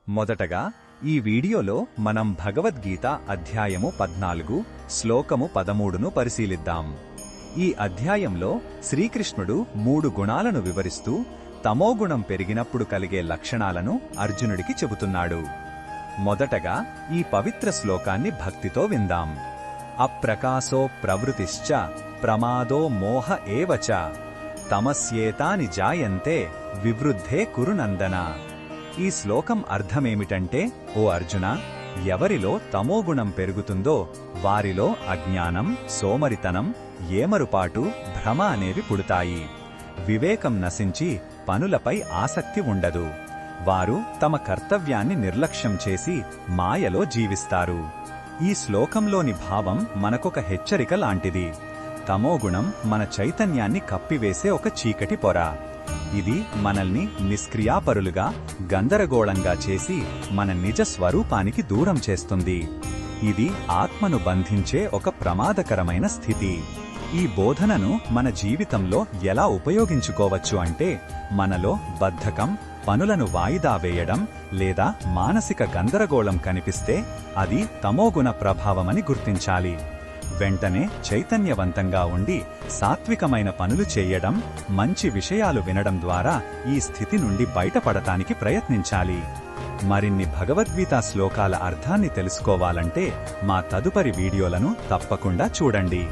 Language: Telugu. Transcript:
మొదటగా ఈ వీడియోలో మనం భగవద్గీత అధ్యాయము 14 శ్లోకము 13ను పరిశీలిద్దాం. ఈ అధ్యాయంలో శ్రీకృష్ణుడు 3 గుణాలను వివరిస్తూ తమోగుణం పెరిగినప్పుడు కలిగే లక్షణాలను అర్జునుడికి చెబుతున్నాడు. మొదటగా ఈ పవిత్ర శ్లోకాన్ని భక్తితో విందాం. అప్రకాశో ప్రవృతిశ్చ ప్రమాదో మోహ ఏవచ తమస్యేతాని జాయంతే వివృద్ధే కురునందన. ఈ శ్లోకం అర్థమేమిటంటే, ఓ అర్జున, ఎవరిలో తమోగుణం పెరుగుతుందో వారిలో అజ్ఞానం, సోమరితనం, ఏమరుపాటు, భ్రమ అనేవి పుడతాయి. వివేకం నశించి పనులపై ఆసక్తి ఉండదు. వారు తమ కర్తవ్యాన్ని నిర్లక్ష్యం చేసి మాయలో జీవిస్తారు. ఈ శ్లోకంలోని భావం మనకొక హెచ్చరిక లాంటిది. తమోగుణం మన చైతన్యాన్ని కప్పివేసే ఒక చీకటి పొర. ఇది మనల్ని నిష్క్రియాపరులుగా, గందరగోళంగా చేసి మన నిజ స్వరూపానికి దూరం చేస్తుంది. ఇది ఆత్మను బంధించే ఒక ప్రమాదకరమైన స్థితి. ఈ బోధనను మన జీవితంలో ఎలా ఉపయోగించుకోవచ్చు అంటే, మనలో బద్ధకం, పనులను వాయిదా వేయడం లేదా మానసిక గందరగోళం కనిపిస్తే అది తమోగుణ ప్రభావమని గుర్తించాలి. వెంటనే చైతన్యవంతంగా ఉండి సాత్వికమైన పనులు చేయడం, మంచి విషయాలు వినడం ద్వారా ఈ స్థితి నుండి బయటపడటానికి ప్రయత్నించాలి. మరిన్ని భగవద్గీత శ్లోకాల అర్థాన్ని తెలుసుకోవాలంటే మా తదుపరి వీడియోలను తప్పకుండా చూడండి.